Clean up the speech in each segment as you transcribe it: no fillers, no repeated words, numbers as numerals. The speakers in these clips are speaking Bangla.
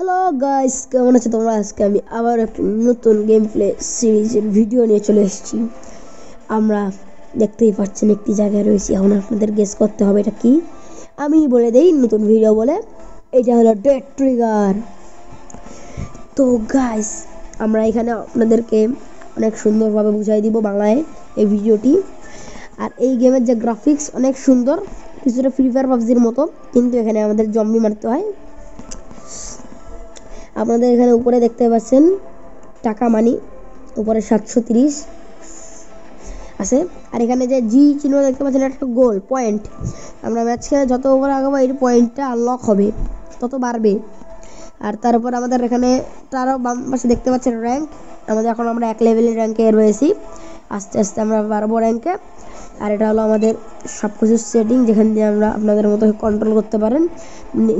হ্যালো গাইস, কেমন আছো তোমরা? আজকে আমি আবার একটা নতুন গেম প্লে সিরিজের ভিডিও নিয়ে চলে এসেছি। আমরা দেখতেই পাচ্ছেন একটি জায়গায় রয়েছি। এখন আপনাদের গেস করতে হবে এটা কি। আমি বলে দেই নতুন ভিডিও বলে, এটা হলো ডেড ট্রিগার। তো গাইস, আমরা এখানে আপনাদেরকে অনেক সুন্দরভাবে বুঝাই দিব বাংলায় এই ভিডিওটি। আর এই গেমের যে গ্রাফিক্স অনেক সুন্দর, কিছুটা ফ্রি ফায়ার পাবজির মতো, কিন্তু এখানে আমাদের জম্বি মারতে হয়। আপনাদের এখানে উপরে দেখতে পাচ্ছেন টাকা মানি, উপরে 730 আছে। আর এখানে যে জি চিহ্ন দেখতে পাচ্ছেন, একটা গোল পয়েন্ট। আমরা ম্যাচ খেলে যত উপরে আগাবো এই পয়েন্টটা আনলক হবে, তত বাড়বে। আর তারপর আমাদের এখানে তারও বাম পাশে দেখতে পাচ্ছেন র্যাঙ্ক। এখন আমরা 1 লেভেলের র্যাঙ্কে রয়েছি, আস্তে আস্তে আমরা বাড়বো র্যাঙ্কে। আর এটা হলো আমাদের সব কিছু সেটিং, যেখান দিয়ে আমরা আপনাদের মতো কন্ট্রোল করতে পারেন।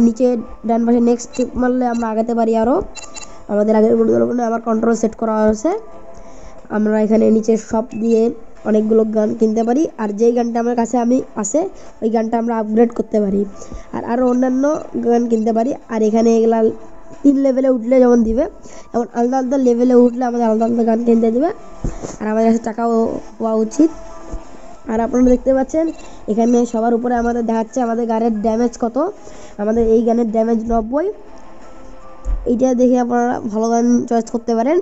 নিচে ডান পাশে নেক্সট টিপ মারলে আমরা আগাতে পারি। আরও আমাদের আগের ভিডিওগুলো আমার কন্ট্রোল সেট করা হয়েছে। আমরা এখানে নিচে সব দিয়ে অনেকগুলো গান কিনতে পারি। আর যেই গানটা আমার কাছে আসে ওই গানটা আমরা আপগ্রেড করতে পারি। আর আরও অন্যান্য গান কিনতে পারি। আর এখানে এগুলা 3 লেভেলে উঠলে যেমন দিবে, এমন আলাদা আলাদা লেভেলে উঠলে আমাদের আলাদা আলাদা গান কিনতে দেবে। আর আমাদের কাছে টাকাও হওয়া উচিত। আর আপনারা দেখতে পাচ্ছেন এখানে সবার উপরে আমাদের দেখাচ্ছে আমাদের গানের ড্যামেজ কত। আমাদের এই গানের ড্যামেজ 90। এইটা দেখে আপনারা ভালো গান চয়েস করতে পারেন।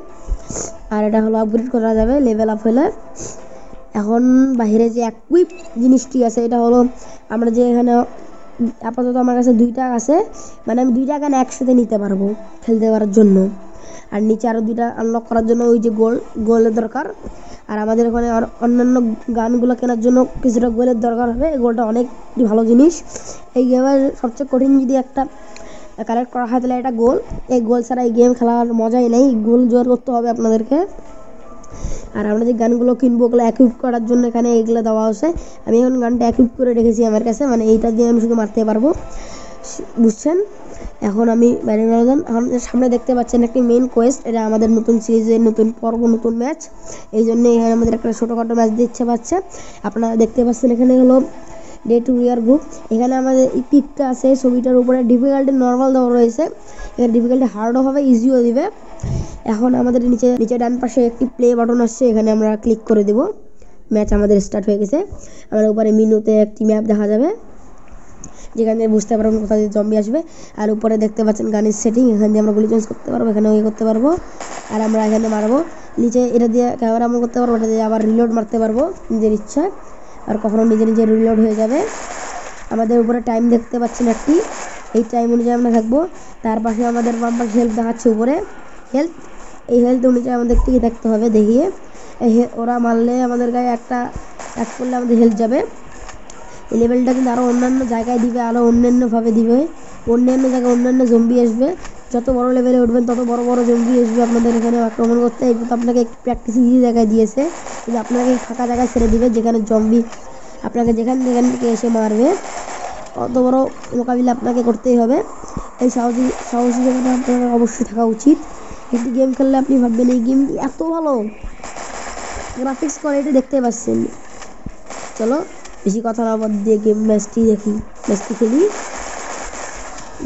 আর এটা হলো আপগ্রেড করা যাবে লেভেল আপ হলে। এখন বাইরে যে ইকুইপ জিনিসটি আছে, এটা হলো আমরা যে এখানে আপাতত আমার কাছে 2টা আছে, মানে আমি 2টা গান একসাথে নিতে পারবো খেলতে পারার জন্য। আর নিচে আরও 2টা আনলক করার জন্য ওই যে গোলের দরকার। আর আমাদের ওখানে আর অন্যান্য গানগুলো কেনার জন্য কিছুটা গোলের দরকার হবে। এই গোলটা অনেক ভালো জিনিস। এই গেমের সবচেয়ে কঠিন যদি একটা কালেক্ট করা হয় তাহলে এটা গোল। এই গোল ছাড়া এই গেম খেলার মজাই নেই, গোল জোর করতে হবে আপনাদেরকে। আর আমরা যে গানগুলো কিনবো ওগুলো অ্যাকুইপ করার জন্য এখানে এইগুলো দেওয়া আছে। আমি এখন গানটা অ্যাকুইপ করে রেখেছি আমার কাছে, মানে এইটা দিয়ে আমি শুধু মারতে পারবো, বুঝছেন? এখন আমি বাইরে বেরোলাম। আমাদের সামনে দেখতে পাচ্ছেন একটি মেইন কোয়েস্ট, এটা আমাদের নতুন সিরিজের নতুন পর্ব, নতুন ম্যাচ। এই জন্য এখানে আমাদের একটা ছোটোখাটো ম্যাচ দিয়ে ইচ্ছে পাচ্ছে। আপনারা দেখতে পাচ্ছেন এখানে হলো ডে টু ইয়ার গ্রুপ। এখানে আমাদের এই পিকটা আছে, ছবিটার উপরে ডিফিকাল্টি নর্মাল দেওয়া রয়েছে। এখানে ডিফিকাল্টি হার্ডও হবে, ইজিও দিবে। এখন আমাদের নিচে ডান পাশে একটি প্লে বাটন আসছে, এখানে আমরা ক্লিক করে দেব। ম্যাচ আমাদের স্টার্ট হয়ে গেছে। আমার উপরে মেনুতে একটি ম্যাপ দেখা যাবে, যেখানে বুঝতে পারবেন কোথা দিয়ে জম্বি আসবে। আর উপরে দেখতে পাচ্ছেন গানের সেটিং, এখান দিয়ে আমরা গুলি চেঞ্জ করতে পারবো, এখানে ওই করতে পারবো। আর আমরা এখানে মারবো, নিচে এটা দিয়ে ক্যামেরা আমরা করতে পারবো, এটা দিয়ে আবার রিলোড মারতে পারবো নিজের ইচ্ছা। আর কখনো নিজে নিজে রিলোড হয়ে যাবে। আমাদের উপরে টাইম দেখতে পাচ্ছেন একটি, এই টাইম অনুযায়ী আমরা থাকবো। তার পাশে আমাদের বাম পাশে হেল্প দেখাচ্ছে, উপরে হেলথ। এই হেলথ অনুযায়ী আমাদের টিকে থাকতে হবে দেখিয়ে। ওরা মারলে আমাদের গায়ে এক করলে আমাদের হেলথ যাবে। এই লেভেলটা কিন্তু আরও অন্যান্য জায়গায় দিবে, আরও অন্যান্যভাবে দিবে। অন্যান্য জায়গায় অন্যান্য জম্বি আসবে। যত বড় লেভেলে উঠবেন তত বড় বড় জম্বি আসবে আপনাদের এখানে আক্রমণ করতে। এই তো আপনাকে প্র্যাকটিস ইজি জায়গায় দিয়েছে, কিন্তু আপনাকে ফাঁকা জায়গায় ছেড়ে দিবে, যেখানে জম্বি আপনাকে যেখান থেকে এসে মারবে। অত বড় মোকাবিলা আপনাকে করতেই হবে। এই সাহসী জায়গাটা আপনার অবশ্যই থাকা উচিত। একটি গেম খেললে আপনি ভাববেন এই গেম এত ভালো, গ্রাফিক্স কোয়ালিটি দেখতে পাচ্ছেন। চলো বেশি কথা না বাদ দিয়ে ম্যাচটি খেলি।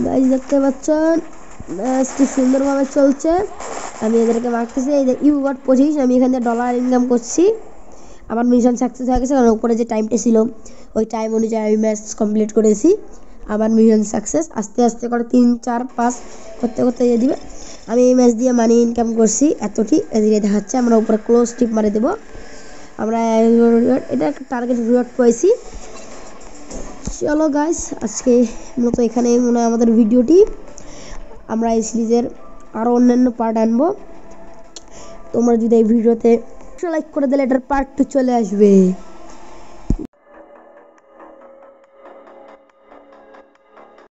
গাইস দেখতে পাচ্ছেন ম্যাচটি সুন্দরভাবে চলছে। আমি এদেরকে মারতেছি। এই যে ইউ গট 25, আমি এখান থেকে ডলার ইনকাম করছি। আমার মিশন সাকসেস হয়ে গেছে, কারণ উপরে যে টাইমটা ছিল ওই টাইম অনুযায়ী আমি ম্যাচ কমপ্লিট করেছি। আমার মিশন সাকসেস। আস্তে আস্তে করে 3, 4, 5 করতে করতে দিয়ে দিবে। আমি এই ম্যাচ দিয়ে মানি ইনকাম করছি এতটি, এদিকে দেখাচ্ছে। আমরা উপরে ক্লোজ টিপ মারে দেবো। আমরা এটা একটা টার্গেট রিওয়ার্ড পেয়েছি। চলো গাইস, আজকে মূলত এখানেই মনে হয় আমাদের ভিডিওটি। আমরা এই সিরিজের আরও অন্যান্য পার্ট আনবো। তোমরা যদি এই ভিডিওতে লাইক করে দিলে এটার পার্ট 2 চলে আসবে।